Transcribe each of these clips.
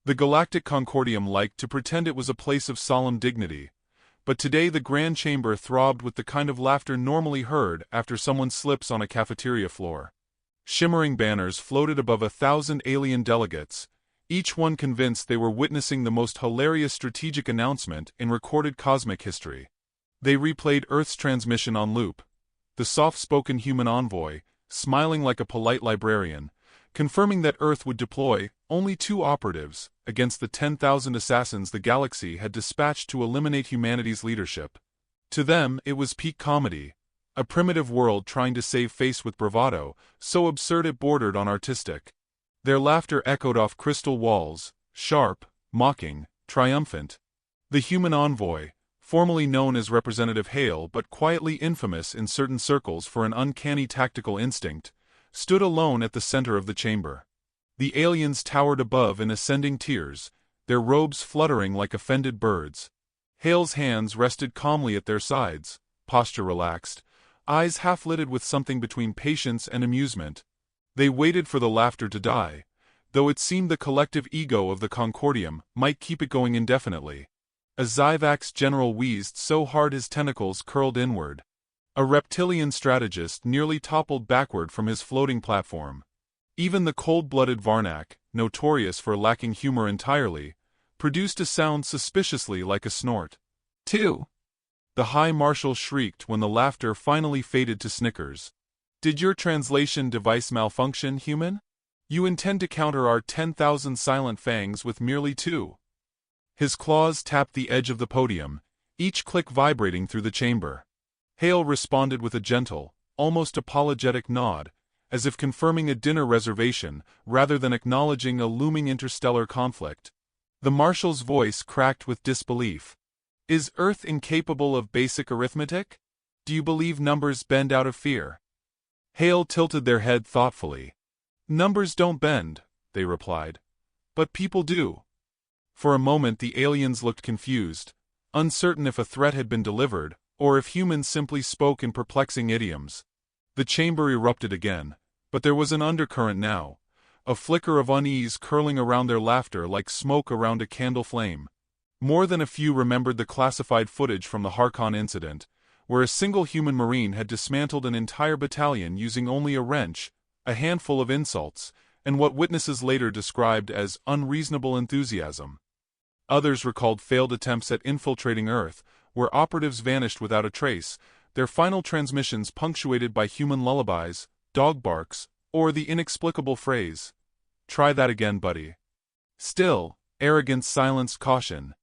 The Galactic Concordium liked to pretend it was a place of solemn dignity, but today the grand chamber throbbed with the kind of laughter normally heard after someone slips on a cafeteria floor. Shimmering banners floated above 1,000 alien delegates, each one convinced they were witnessing the most hilarious strategic announcement in recorded cosmic history. They replayed Earth's transmission on loop, the soft-spoken human envoy, smiling like a polite librarian, confirming that Earth would deploy only 2 operatives against the 10,000 assassins the galaxy had dispatched to eliminate humanity's leadership. To them, it was peak comedy, a primitive world trying to save face with bravado, so absurd it bordered on artistic. Their laughter echoed off crystal walls, sharp, mocking, triumphant. The human envoy, formerly known as Representative Hale but quietly infamous in certain circles for an uncanny tactical instinct, stood alone at the center of the chamber. The aliens towered above in ascending tiers, their robes fluttering like offended birds. Hale's hands rested calmly at their sides, posture relaxed, eyes half-lidded with something between patience and amusement. They waited for the laughter to die, though it seemed the collective ego of the Concordium might keep it going indefinitely. A Zyvax general wheezed so hard his tentacles curled inward. A reptilian strategist nearly toppled backward from his floating platform. Even the cold-blooded Varnak, notorious for lacking humor entirely, produced a sound suspiciously like a snort. 2. The High Marshal shrieked when the laughter finally faded to snickers. Did your translation device malfunction, human? You intend to counter our 10,000 silent fangs with merely 2. His claws tapped the edge of the podium, each click vibrating through the chamber. Hale responded with a gentle, almost apologetic nod, as if confirming a dinner reservation rather than acknowledging a looming interstellar conflict. The Marshal's voice cracked with disbelief. Is Earth incapable of basic arithmetic? Do you believe numbers bend out of fear? Hale tilted their head thoughtfully. Numbers don't bend, they replied. But people do. For a moment the aliens looked confused, uncertain if a threat had been delivered, or if humans simply spoke in perplexing idioms. The chamber erupted again, but there was an undercurrent now, a flicker of unease curling around their laughter like smoke around a candle flame. More than a few remembered the classified footage from the Harkon incident, where a single human marine had dismantled an entire battalion using only a wrench, a handful of insults, and what witnesses later described as unreasonable enthusiasm. Others recalled failed attempts at infiltrating Earth, where operatives vanished without a trace, their final transmissions punctuated by human lullabies, dog barks, or the inexplicable phrase, "Try that again, buddy." Still, arrogance silenced caution.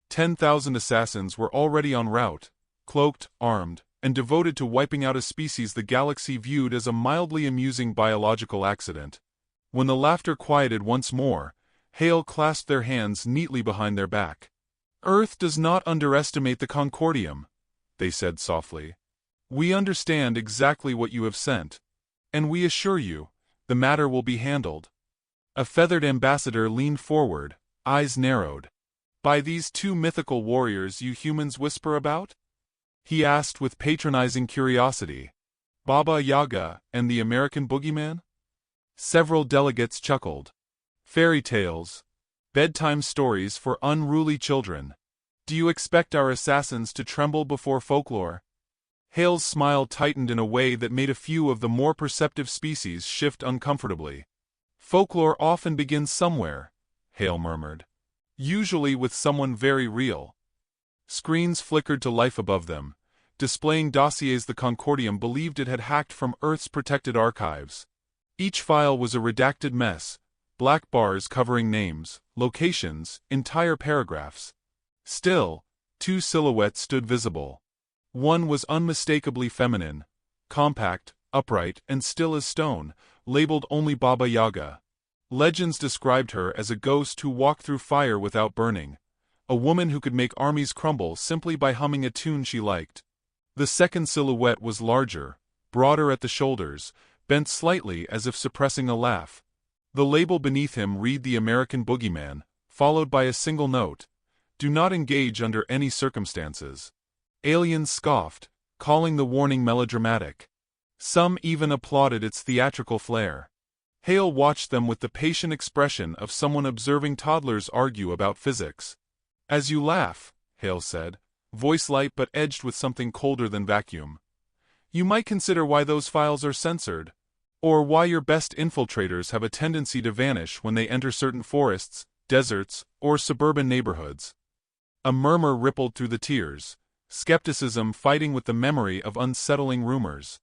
10,000 assassins were already en route, cloaked, armed, and devoted to wiping out a species the galaxy viewed as a mildly amusing biological accident. When the laughter quieted once more, Hale clasped their hands neatly behind their back. Earth does not underestimate the Concordium, they said softly. We understand exactly what you have sent, and we assure you, the matter will be handled. A feathered ambassador leaned forward, eyes narrowed. By these 2 mythical warriors you humans whisper about? He asked with patronizing curiosity. Baba Yaga and the American Boogeyman? Several delegates chuckled. Fairy tales. Bedtime stories for unruly children. Do you expect our assassins to tremble before folklore? Hale's smile tightened in a way that made a few of the more perceptive species shift uncomfortably. Folklore often begins somewhere, Hale murmured. Usually with someone very real. Screens flickered to life above them, displaying dossiers the Concordium believed it had hacked from Earth's protected archives. Each file was a redacted mess, black bars covering names, locations, entire paragraphs. Still, 2 silhouettes stood visible. One was unmistakably feminine, compact, upright, and still as stone, labeled only Baba Yaga. Legends described her as a ghost who walked through fire without burning, a woman who could make armies crumble simply by humming a tune she liked. The second silhouette was larger, broader at the shoulders, bent slightly as if suppressing a laugh. The label beneath him read the American Boogeyman, followed by a single note, "Do not engage under any circumstances." Aliens scoffed, calling the warning melodramatic. Some even applauded its theatrical flair. Hale watched them with the patient expression of someone observing toddlers argue about physics. As you laugh, Hale said, voice light but edged with something colder than vacuum, you might consider why those files are censored, or why your best infiltrators have a tendency to vanish when they enter certain forests, deserts, or suburban neighborhoods. A murmur rippled through the tiers, skepticism fighting with the memory of unsettling rumors.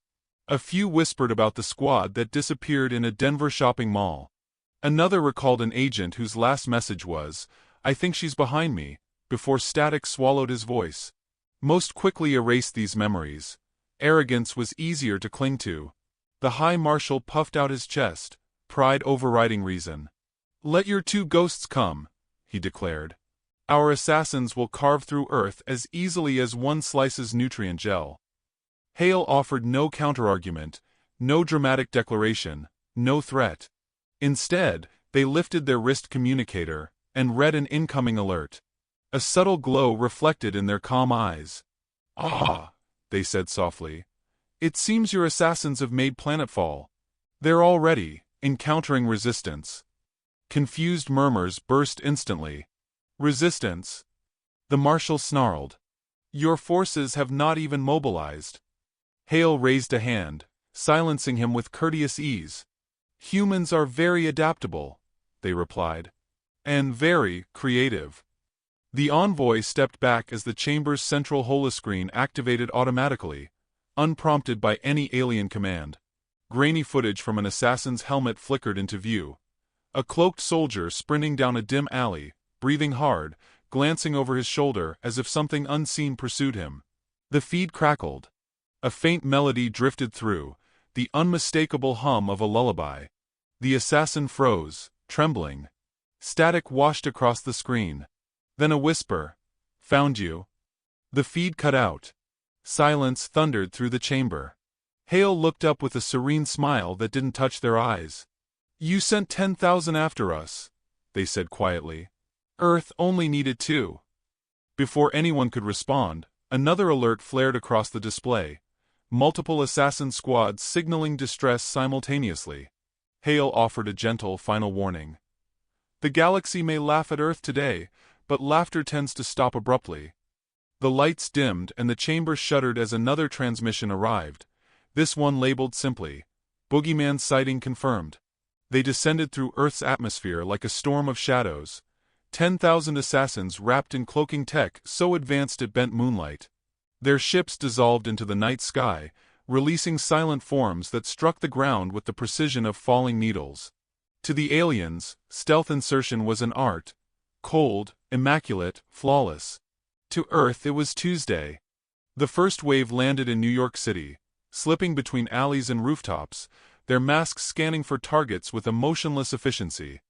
A few whispered about the squad that disappeared in a Denver shopping mall. Another recalled an agent whose last message was, "I think she's behind me," before static swallowed his voice. Most quickly erased these memories. Arrogance was easier to cling to. The High Marshal puffed out his chest, pride overriding reason. "Let your two ghosts come," he declared. "Our assassins will carve through Earth as easily as one slices nutrient gel." Hale offered no counterargument, no dramatic declaration, no threat. Instead, they lifted their wrist communicator and read an incoming alert. A subtle glow reflected in their calm eyes. "Ah," they said softly. "It seems your assassins have made planetfall. They're already encountering resistance." Confused murmurs burst instantly. "Resistance?" The Marshal snarled. "Your forces have not even mobilized." Hale raised a hand, silencing him with courteous ease. "Humans are very adaptable," they replied. "And very creative." The envoy stepped back as the chamber's central holoscreen activated automatically, unprompted by any alien command. Grainy footage from an assassin's helmet flickered into view. A cloaked soldier sprinting down a dim alley, breathing hard, glancing over his shoulder as if something unseen pursued him. The feed crackled. A faint melody drifted through, the unmistakable hum of a lullaby. The assassin froze, trembling. Static washed across the screen. Then a whisper. "Found you." The feed cut out. Silence thundered through the chamber. Hale looked up with a serene smile that didn't touch their eyes. "You sent 10,000 after us," they said quietly. "Earth only needed 2." Before anyone could respond, another alert flared across the display. Multiple assassin squads signaling distress simultaneously. Hale offered a gentle final warning. "The galaxy may laugh at Earth today, but laughter tends to stop abruptly." The lights dimmed and the chamber shuddered as another transmission arrived, this one labeled simply, "Boogeyman sighting confirmed." They descended through Earth's atmosphere like a storm of shadows. 10,000 assassins wrapped in cloaking tech so advanced it bent moonlight. Their ships dissolved into the night sky, releasing silent forms that struck the ground with the precision of falling needles. To the aliens, stealth insertion was an art. Cold, immaculate, flawless. To Earth it was Tuesday. The first wave landed in New York City, slipping between alleys and rooftops, their masks scanning for targets with a motionless efficiency.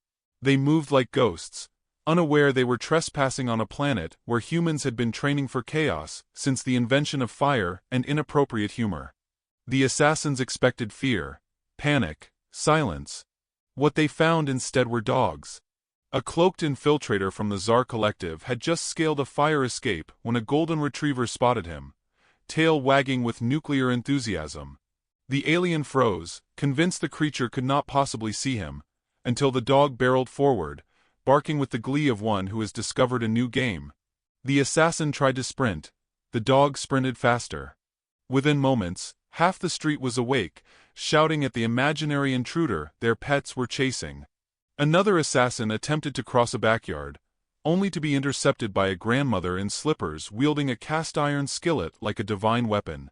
They moved like ghosts, unaware they were trespassing on a planet where humans had been training for chaos since the invention of fire and inappropriate humor. The assassins expected fear, panic, silence. What they found instead were dogs. A cloaked infiltrator from the Tsar Collective had just scaled a fire escape when a golden retriever spotted him, tail wagging with nuclear enthusiasm. The alien froze, convinced the creature could not possibly see him, until the dog barreled forward, barking with the glee of one who has discovered a new game. The assassin tried to sprint. The dog sprinted faster. Within moments, half the street was awake, shouting at the imaginary intruder their pets were chasing. Another assassin attempted to cross a backyard, only to be intercepted by a grandmother in slippers wielding a cast-iron skillet like a divine weapon.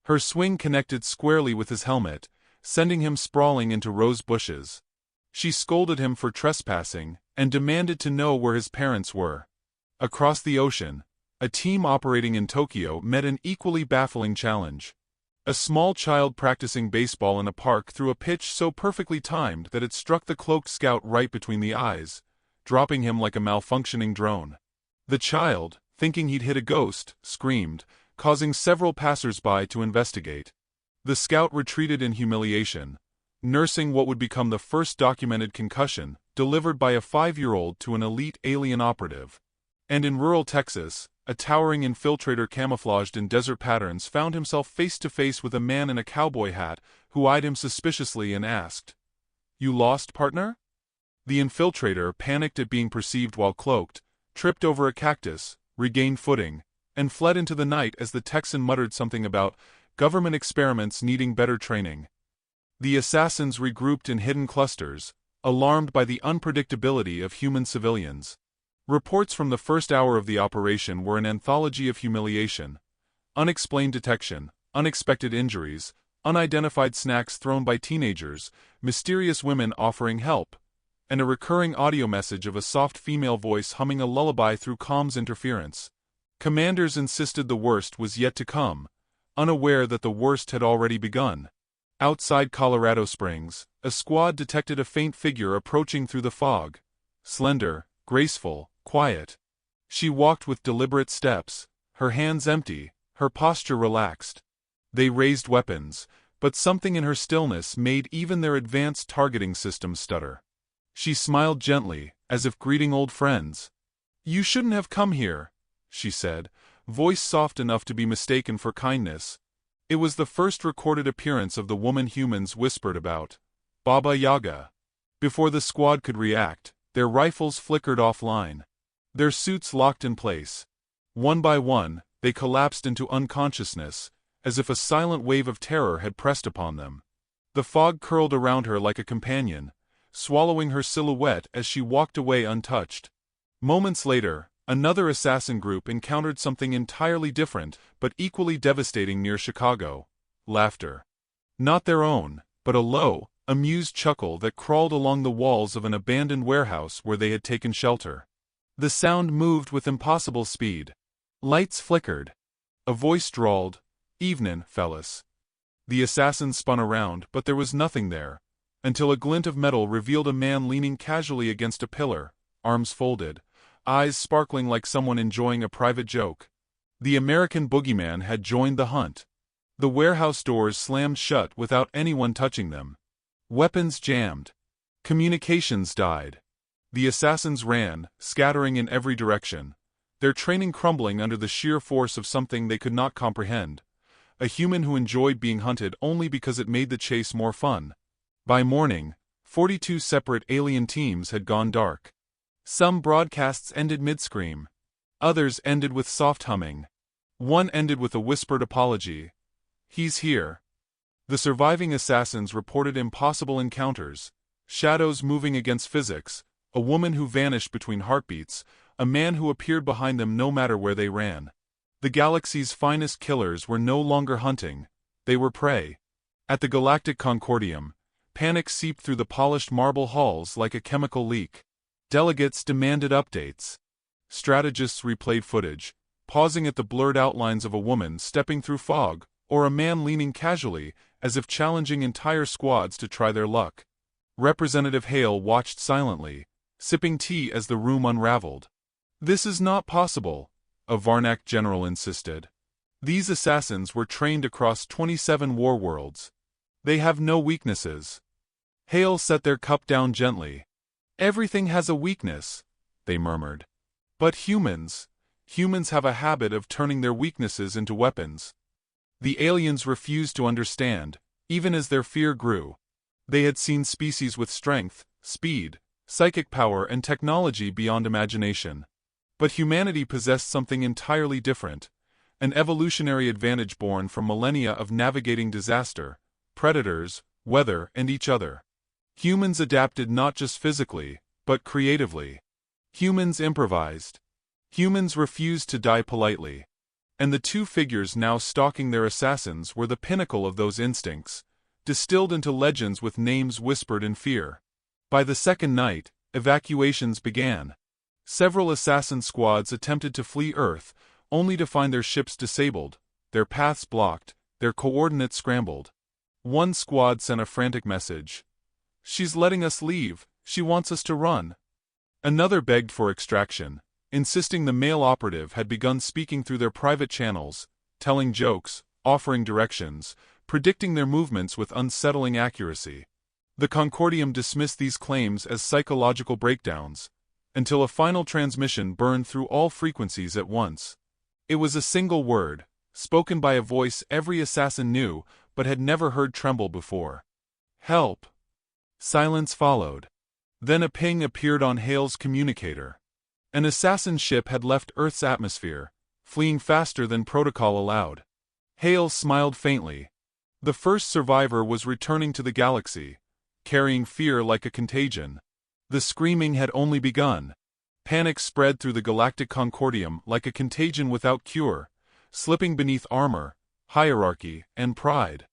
Her swing connected squarely with his helmet, sending him sprawling into rose bushes. She scolded him for trespassing and demanded to know where his parents were. Across the ocean, a team operating in Tokyo met an equally baffling challenge. A small child practicing baseball in a park threw a pitch so perfectly timed that it struck the cloaked scout right between the eyes, dropping him like a malfunctioning drone. The child, thinking he'd hit a ghost, screamed, causing several passers-by to investigate. The scout retreated in humiliation, nursing what would become the first documented concussion delivered by a 5-year-old to an elite alien operative. And in rural Texas, a towering infiltrator camouflaged in desert patterns found himself face to face with a man in a cowboy hat who eyed him suspiciously and asked, You lost, partner? The infiltrator, panicked at being perceived while cloaked, tripped over a cactus, regained footing, and fled into the night as the Texan muttered something about government experiments needing better training. The assassins regrouped in hidden clusters, alarmed by the unpredictability of human civilians. Reports from the first hour of the operation were an anthology of humiliation, unexplained detection, unexpected injuries, unidentified snacks thrown by teenagers, mysterious women offering help, and a recurring audio message of a soft female voice humming a lullaby through comms interference. Commanders insisted the worst was yet to come, unaware that the worst had already begun. Outside Colorado Springs, a squad detected a faint figure approaching through the fog. Slender, graceful, quiet. She walked with deliberate steps, her hands empty, her posture relaxed. They raised weapons, but something in her stillness made even their advanced targeting system stutter. She smiled gently, as if greeting old friends. "You shouldn't have come here," she said, voice soft enough to be mistaken for kindness. It was the first recorded appearance of the woman humans whispered about, Baba Yaga. Before the squad could react, their rifles flickered offline. Their suits locked in place. One by one, they collapsed into unconsciousness, as if a silent wave of terror had pressed upon them. The fog curled around her like a companion, swallowing her silhouette as she walked away untouched. Moments later, another assassin group encountered something entirely different but equally devastating near Chicago. Laughter. Not their own, but a low, amused chuckle that crawled along the walls of an abandoned warehouse where they had taken shelter. The sound moved with impossible speed. Lights flickered. A voice drawled, "Evenin', fellas." The assassins spun around, but there was nothing there, until a glint of metal revealed a man leaning casually against a pillar, arms folded, eyes sparkling like someone enjoying a private joke. The American Boogeyman had joined the hunt. The warehouse doors slammed shut without anyone touching them. Weapons jammed. Communications died. The assassins ran, scattering in every direction, their training crumbling under the sheer force of something they could not comprehend. A human who enjoyed being hunted only because it made the chase more fun. By morning, 42 separate alien teams had gone dark. Some broadcasts ended mid-scream. Others ended with soft humming. One ended with a whispered apology. "He's here." The surviving assassins reported impossible encounters, shadows moving against physics, a woman who vanished between heartbeats, a man who appeared behind them no matter where they ran. The galaxy's finest killers were no longer hunting, they were prey. At the Galactic Concordium, panic seeped through the polished marble halls like a chemical leak. Delegates demanded updates. Strategists replayed footage, pausing at the blurred outlines of a woman stepping through fog, or a man leaning casually, as if challenging entire squads to try their luck. Representative Hale watched silently, sipping tea as the room unraveled. "This is not possible," a Varnak general insisted. "These assassins were trained across 27 war worlds. They have no weaknesses." Hale set their cup down gently. "Everything has a weakness," they murmured. "But humans have a habit of turning their weaknesses into weapons." The aliens refused to understand, even as their fear grew. They had seen species with strength, speed, psychic power and technology beyond imagination. But humanity possessed something entirely different, an evolutionary advantage born from millennia of navigating disaster, predators, weather, and each other. Humans adapted not just physically, but creatively. Humans improvised. Humans refused to die politely. And the two figures now stalking their assassins were the pinnacle of those instincts, distilled into legends with names whispered in fear. By the second night, evacuations began. Several assassin squads attempted to flee Earth, only to find their ships disabled, their paths blocked, their coordinates scrambled. One squad sent a frantic message. "She's letting us leave, she wants us to run." Another begged for extraction, insisting the male operative had begun speaking through their private channels, telling jokes, offering directions, predicting their movements with unsettling accuracy. The Concordium dismissed these claims as psychological breakdowns, until a final transmission burned through all frequencies at once. It was a single word, spoken by a voice every assassin knew but had never heard tremble before. "Help!" Silence followed. Then a ping appeared on Hale's communicator. An assassin ship had left Earth's atmosphere, fleeing faster than protocol allowed. Hale smiled faintly. The first survivor was returning to the galaxy, carrying fear like a contagion. The screaming had only begun. Panic spread through the galactic concordium like a contagion without cure, slipping beneath armor, hierarchy, and pride.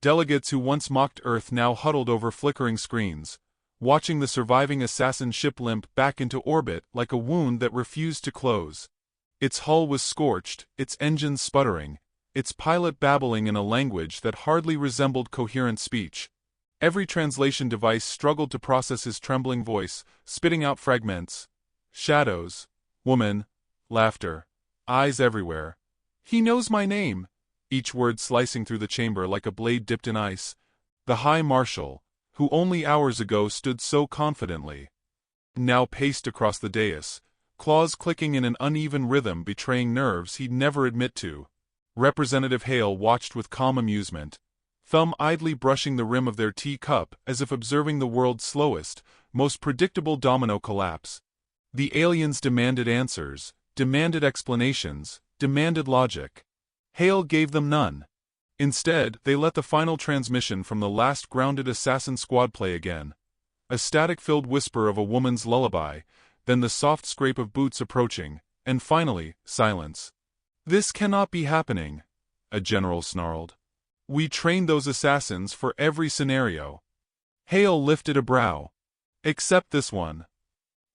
Delegates who once mocked Earth now huddled over flickering screens, watching the surviving assassin ship limp back into orbit like a wound that refused to close. Its hull was scorched, its engines sputtering, its pilot babbling in a language that hardly resembled coherent speech. Every translation device struggled to process his trembling voice, spitting out fragments. Shadows, woman, laughter, eyes everywhere. "He knows my name," each word slicing through the chamber like a blade dipped in ice. The High Marshal, who only hours ago stood so confidently, now paced across the dais, claws clicking in an uneven rhythm betraying nerves he'd never admit to. Representative Hale watched with calm amusement, thumb idly brushing the rim of their tea-cup as if observing the world's slowest, most predictable domino collapse. The aliens demanded answers, demanded explanations, demanded logic. Hale gave them none. Instead, they let the final transmission from the last grounded assassin squad play again. A static-filled whisper of a woman's lullaby, then the soft scrape of boots approaching, and finally, silence. "This cannot be happening," a general snarled. "We trained those assassins for every scenario." Hale lifted a brow. "Except this one."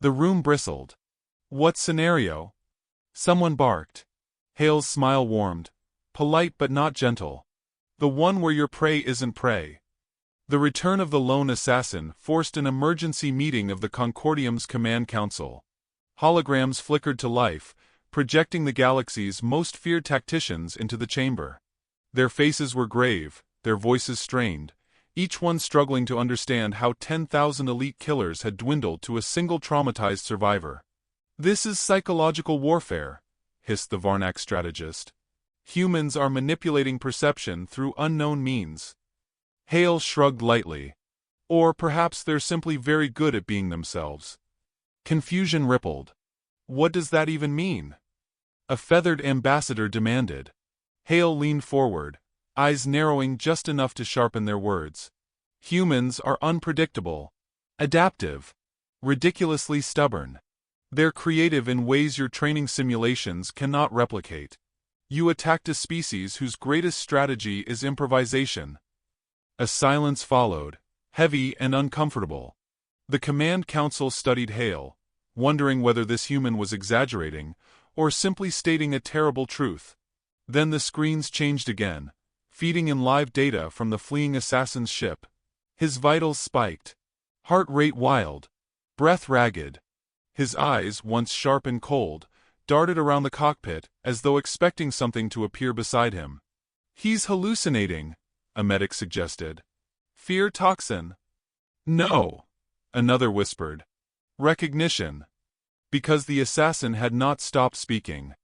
The room bristled. "What scenario?" Someone barked. Hale's smile warmed. Polite but not gentle. "The one where your prey isn't prey." The return of the lone assassin forced an emergency meeting of the Concordium's Command Council. Holograms flickered to life, projecting the galaxy's most feared tacticians into the chamber. Their faces were grave, their voices strained, each one struggling to understand how 10,000 elite killers had dwindled to a single traumatized survivor. "This is psychological warfare," hissed the Varnak strategist. "Humans are manipulating perception through unknown means." Hale shrugged lightly. "Or perhaps they're simply very good at being themselves." Confusion rippled. "What does that even mean?" A feathered ambassador demanded. Hale leaned forward, eyes narrowing just enough to sharpen their words. "Humans are unpredictable, adaptive, ridiculously stubborn. They're creative in ways your training simulations cannot replicate. You attacked a species whose greatest strategy is improvisation." A silence followed, heavy and uncomfortable. The Command Council studied Hale, wondering whether this human was exaggerating or simply stating a terrible truth. Then the screens changed again, feeding in live data from the fleeing assassin's ship. His vitals spiked, heart rate wild, breath ragged. His eyes, once sharp and cold, darted around the cockpit as though expecting something to appear beside him. "He's hallucinating," a medic suggested. "Fear toxin." "No," another whispered. "Recognition." Because the assassin had not stopped speaking.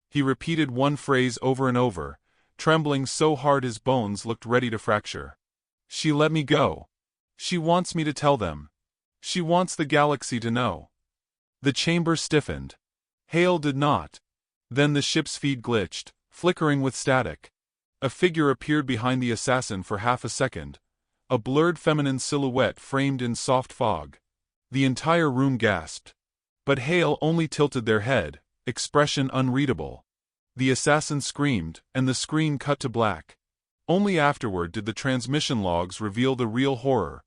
He repeated one phrase over and over, trembling so hard his bones looked ready to fracture. "She let me go. She wants me to tell them. She wants the galaxy to know." The chamber stiffened. Hale did not. Then the ship's feed glitched, flickering with static. A figure appeared behind the assassin for half a second, a blurred feminine silhouette framed in soft fog. The entire room gasped. But Hale only tilted their head, expression unreadable. The assassin screamed, and the screen cut to black. Only afterward did the transmission logs reveal the real horror.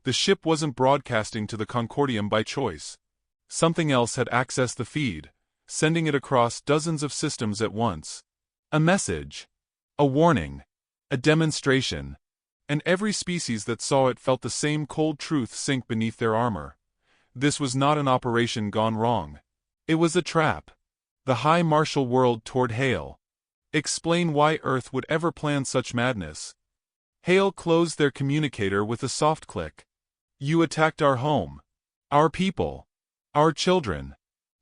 The ship wasn't broadcasting to the Concordium by choice. Something else had accessed the feed, sending it across dozens of systems at once. A message. A warning. A demonstration. And every species that saw it felt the same cold truth sink beneath their armor. This was not an operation gone wrong. It was a trap. The High Marshal whirled toward Hale. "Explain why Earth would ever plan such madness." Hale closed their communicator with a soft click. "You attacked our home. Our people. Our children.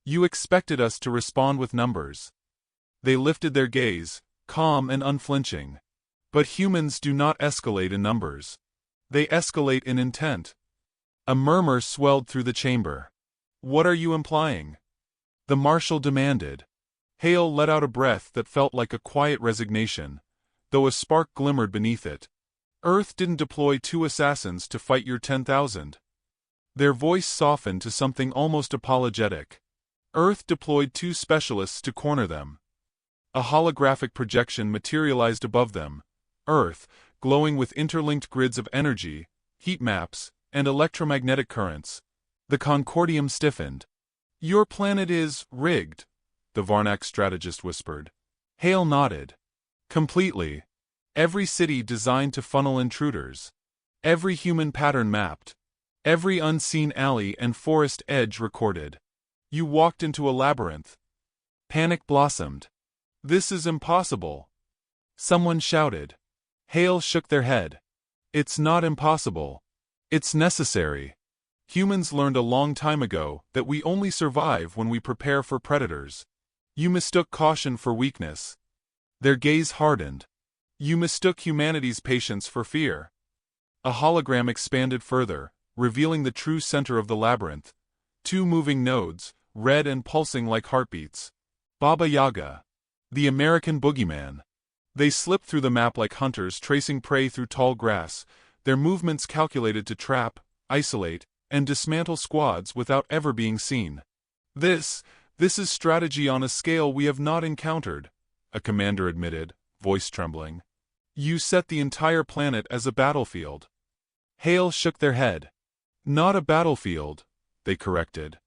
You expected us to respond with numbers." They lifted their gaze, calm and unflinching. "But humans do not escalate in numbers. They escalate in intent." A murmur swelled through the chamber. "What are you implying?" the marshal demanded. Hale let out a breath that felt like a quiet resignation, though a spark glimmered beneath it. "Earth didn't deploy 2 assassins to fight your 10,000. Their voice softened to something almost apologetic. "Earth deployed 2 specialists to corner them." A holographic projection materialized above them. Earth, glowing with interlinked grids of energy, heat maps, and electromagnetic currents. The Concordium stiffened. "Your planet is rigged," the Varnak strategist whispered. Hale nodded. "Completely. Every city designed to funnel intruders. Every human pattern mapped. Every unseen alley and forest edge recorded. You walked into a labyrinth." Panic blossomed. "This is impossible," someone shouted. Hale shook their head. "It's not impossible. It's necessary. Humans learned a long time ago that we only survive when we prepare for predators. You mistook caution for weakness." Their gaze hardened. "You mistook humanity's patience for fear." A hologram expanded further, revealing the true center of the labyrinth. 2 moving nodes, red and pulsing like heartbeats. Baba Yaga. The American Boogeyman. They slipped through the map like hunters tracing prey through tall grass, their movements calculated to trap, isolate, and dismantle squads without ever being seen. This is strategy on a scale we have not encountered," a commander admitted, voice trembling. "You set the entire planet as a battlefield." Hale shook their head. "Not a battlefield," they corrected.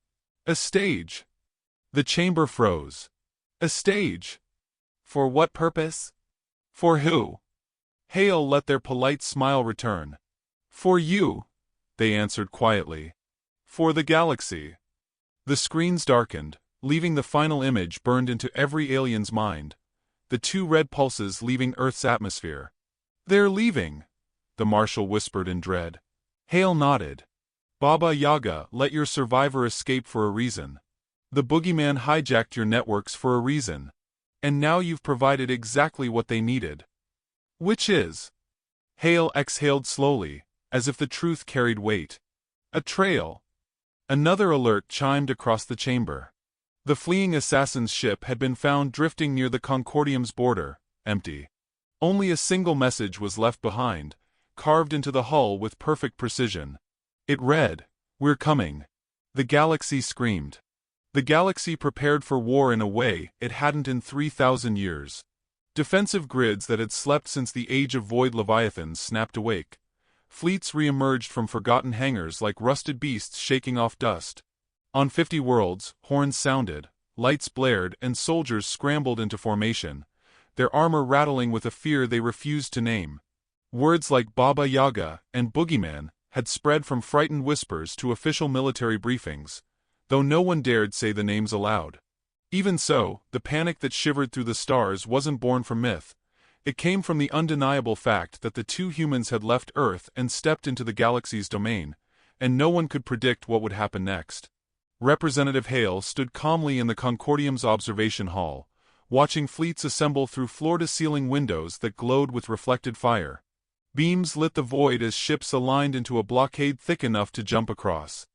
"A stage." The chamber froze. "A stage? For what purpose? For who?" Hale let their polite smile return. "For you," they answered quietly. "For the galaxy." The screens darkened, leaving the final image burned into every alien's mind. The 2 red pulses leaving Earth's atmosphere. "They're leaving," the marshal whispered in dread. Hale nodded. "Baba Yaga let your survivor escape for a reason. The Boogeyman hijacked your networks for a reason. And now you've provided exactly what they needed." "Which is?" Hale exhaled slowly, as if the truth carried weight. "A trail." Another alert chimed across the chamber. The fleeing assassin's ship had been found drifting near the Concordium's border, empty. Only a single message was left behind, carved into the hull with perfect precision. It read, "We're coming." The galaxy screamed. The galaxy prepared for war in a way it hadn't in 3,000 years. Defensive grids that had slept since the age of void leviathans snapped awake. Fleets re-emerged from forgotten hangars like rusted beasts shaking off dust. On 50 worlds, horns sounded, lights blared, and soldiers scrambled into formation, their armor rattling with a fear they refused to name. Words like Baba Yaga and Boogeyman had spread from frightened whispers to official military briefings, though no one dared say the names aloud. Even so, the panic that shivered through the stars wasn't born from myth. It came from the undeniable fact that the 2 humans had left Earth and stepped into the galaxy's domain, and no one could predict what would happen next. Representative Hale stood calmly in the Concordium's observation hall, watching fleets assemble through floor-to-ceiling windows that glowed with reflected fire. Beams lit the void as ships aligned into a blockade thick enough to jump across.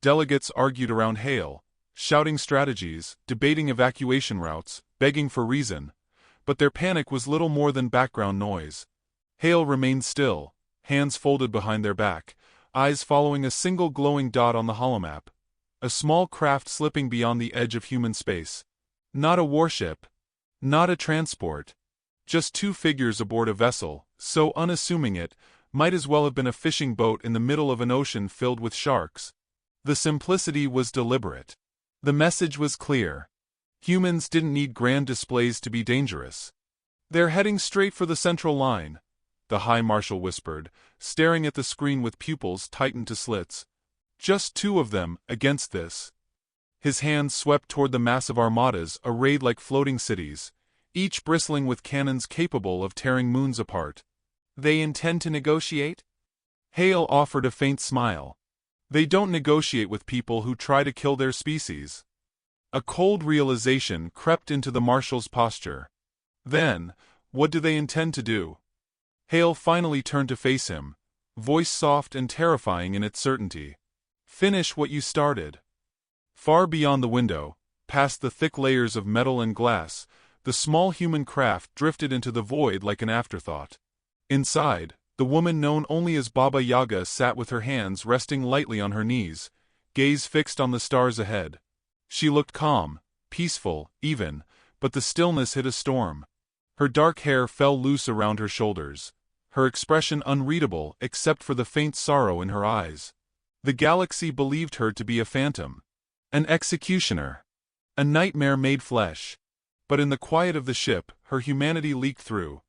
Delegates argued around Hale, shouting strategies, debating evacuation routes, begging for reason, but their panic was little more than background noise. Hale remained still, hands folded behind their back, eyes following a single glowing dot on the holomap. A small craft slipping beyond the edge of human space. Not a warship. Not a transport. Just 2 figures aboard a vessel, so unassuming it might as well have been a fishing boat in the middle of an ocean filled with sharks. The simplicity was deliberate. The message was clear. Humans didn't need grand displays to be dangerous. "They're heading straight for the central line," the High Marshal whispered, staring at the screen with pupils tightened to slits. "Just 2 of them, against this." His hands swept toward the massive armadas arrayed like floating cities, each bristling with cannons capable of tearing moons apart. "They intend to negotiate?" Hale offered a faint smile. "They don't negotiate with people who try to kill their species." A cold realization crept into the Marshal's posture. "Then, what do they intend to do?" Hale finally turned to face him, voice soft and terrifying in its certainty. Finish what you started. Far beyond the window, past the thick layers of metal and glass, the small human craft drifted into the void like an afterthought. Inside, the woman known only as Baba Yaga sat with her hands resting lightly on her knees, gaze fixed on the stars ahead. She looked calm, peaceful, even, but the stillness hid a storm. Her dark hair fell loose around her shoulders, her expression unreadable except for the faint sorrow in her eyes. The galaxy believed her to be a phantom, an executioner, a nightmare made flesh. But in the quiet of the ship, her humanity leaked through.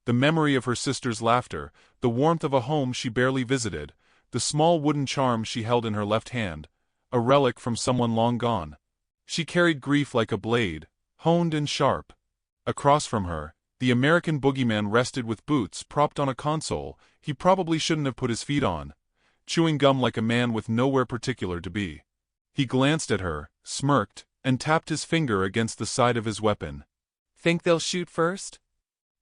The memory of her sister's laughter, the warmth of a home she barely visited, the small wooden charm she held in her left hand, a relic from someone long gone. She carried grief like a blade, honed and sharp. Across from her, the American boogeyman rested with boots propped on a console he probably shouldn't have put his feet on, chewing gum like a man with nowhere particular to be. He glanced at her, smirked, and tapped his finger against the side of his weapon. "Think they'll shoot first?"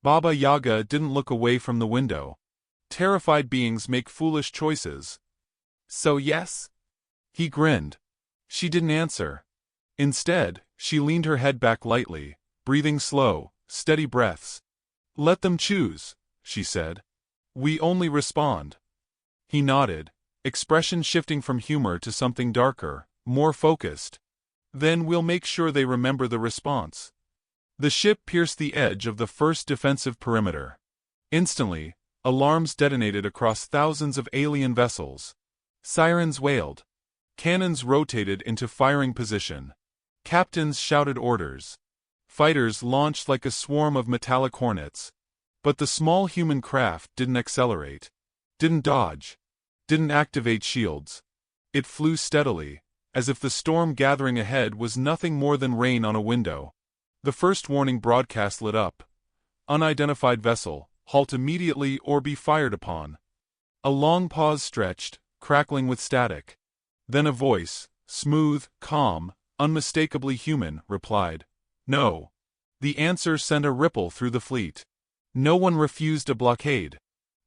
Baba Yaga didn't look away from the window. Terrified beings make foolish choices. "So yes?" He grinned. She didn't answer. Instead, she leaned her head back lightly, breathing slow, steady breaths. "Let them choose," she said. "We only respond." He nodded, expression shifting from humor to something darker, more focused. "Then we'll make sure they remember the response." The ship pierced the edge of the first defensive perimeter. Instantly, alarms detonated across thousands of alien vessels. Sirens wailed. Cannons rotated into firing position. Captains shouted orders. Fighters launched like a swarm of metallic hornets. But the small human craft didn't accelerate, didn't dodge, didn't activate shields. It flew steadily, as if the storm gathering ahead was nothing more than rain on a window. The first warning broadcast lit up. "Unidentified vessel, halt immediately or be fired upon." A long pause stretched, crackling with static. Then a voice, smooth, calm, unmistakably human, replied, "No." The answer sent a ripple through the fleet. No one refused a blockade.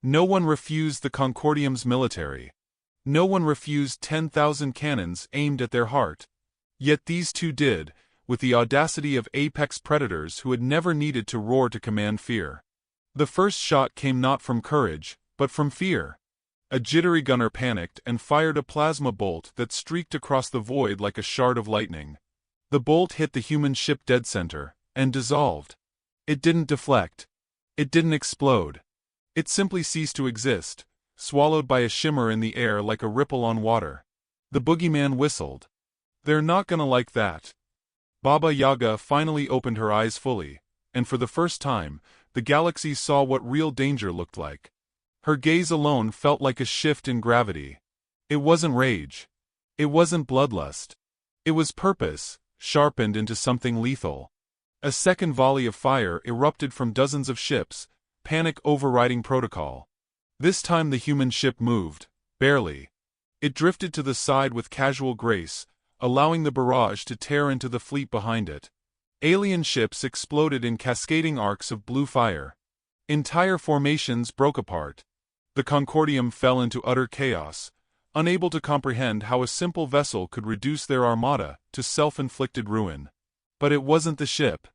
No one refused the Concordium's military. No one refused 10,000 cannons aimed at their heart. Yet these two did, with the audacity of apex predators who had never needed to roar to command fear. The first shot came not from courage, but from fear. A jittery gunner panicked and fired a plasma bolt that streaked across the void like a shard of lightning. The bolt hit the human ship dead center, and dissolved. It didn't deflect. It didn't explode. It simply ceased to exist, swallowed by a shimmer in the air like a ripple on water. The boogeyman whistled. "They're not gonna like that." Baba Yaga finally opened her eyes fully, and for the first time, the galaxy saw what real danger looked like. Her gaze alone felt like a shift in gravity. It wasn't rage. It wasn't bloodlust. It was purpose, sharpened into something lethal. A second volley of fire erupted from dozens of ships, panic overriding protocol. This time the human ship moved, barely. It drifted to the side with casual grace, allowing the barrage to tear into the fleet behind it. Alien ships exploded in cascading arcs of blue fire. Entire formations broke apart. The Concordium fell into utter chaos, unable to comprehend how a simple vessel could reduce their armada to self-inflicted ruin. But it wasn't the ship.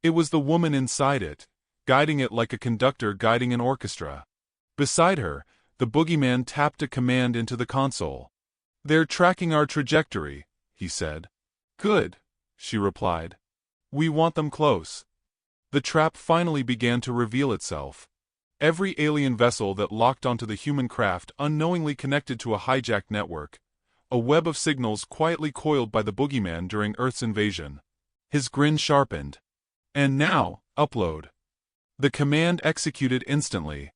It was the woman inside it, guiding it like a conductor guiding an orchestra. Beside her, the boogeyman tapped a command into the console. "They're tracking our trajectory," he said. "Good," she replied. "We want them close." The trap finally began to reveal itself. Every alien vessel that locked onto the human craft unknowingly connected to a hijacked network, a web of signals quietly coiled by the boogeyman during Earth's invasion. His grin sharpened. "And now, upload." The command executed instantly.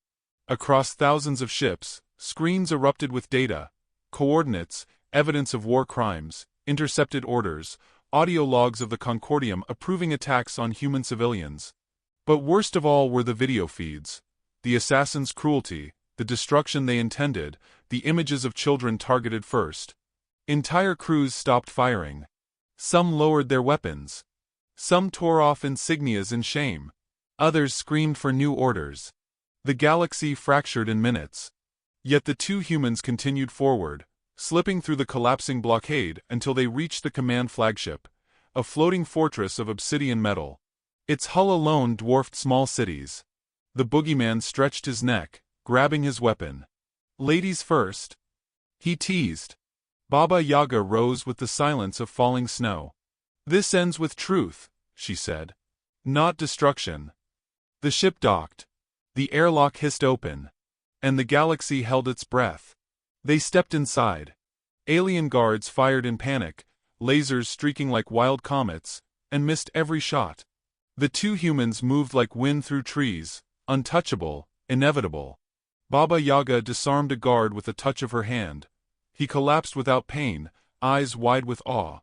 Across thousands of ships, screens erupted with data, coordinates, evidence of war crimes, intercepted orders, audio logs of the Concordium approving attacks on human civilians. But worst of all were the video feeds. The assassins' cruelty, the destruction they intended, the images of children targeted first. Entire crews stopped firing. Some lowered their weapons. Some tore off insignias in shame. Others screamed for new orders. The galaxy fractured in minutes. Yet the two humans continued forward, slipping through the collapsing blockade until they reached the command flagship, a floating fortress of obsidian metal. Its hull alone dwarfed small cities. The boogeyman stretched his neck, grabbing his weapon. "Ladies first," he teased. Baba Yaga rose with the silence of falling snow. "This ends with truth," she said. "Not destruction." The ship docked. The airlock hissed open. And the galaxy held its breath. They stepped inside. Alien guards fired in panic, lasers streaking like wild comets, and missed every shot. The two humans moved like wind through trees, untouchable, inevitable. Baba Yaga disarmed a guard with a touch of her hand. He collapsed without pain, eyes wide with awe.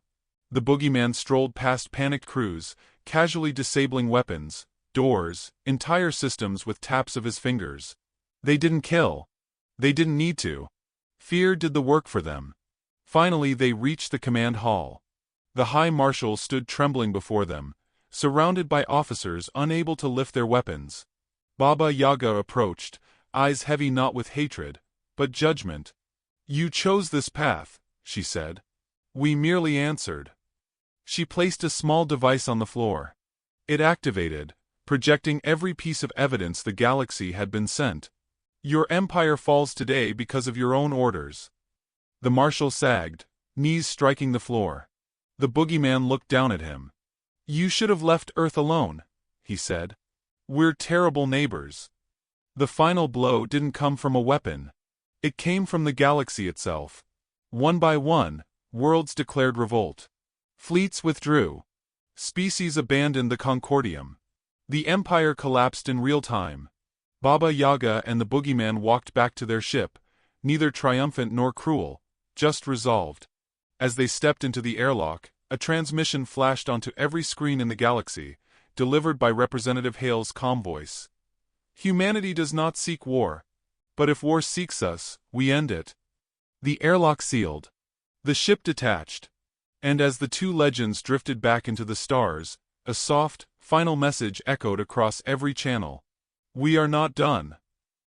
The boogeyman strolled past panicked crews, casually disabling weapons, doors, entire systems with taps of his fingers. They didn't kill. They didn't need to. Fear did the work for them. Finally they reached the command hall. The High Marshal stood trembling before them, surrounded by officers unable to lift their weapons. Baba Yaga approached, eyes heavy not with hatred, but judgment. "You chose this path," she said. "We merely answered." She placed a small device on the floor. It activated, projecting every piece of evidence the galaxy had been sent. "Your empire falls today because of your own orders." The marshal sagged, knees striking the floor. The boogeyman looked down at him. "You should have left Earth alone," he said. "We're terrible neighbors." The final blow didn't come from a weapon. It came from the galaxy itself. One by one, worlds declared revolt. Fleets withdrew. Species abandoned the Concordium. The empire collapsed in real time. Baba Yaga and the boogeyman walked back to their ship, neither triumphant nor cruel, just resolved. As they stepped into the airlock, a transmission flashed onto every screen in the galaxy, delivered by Representative Hale's calm voice. "Humanity does not seek war. But if war seeks us, we end it." The airlock sealed. The ship detached. And as the two legends drifted back into the stars, a soft, final message echoed across every channel. "We are not done."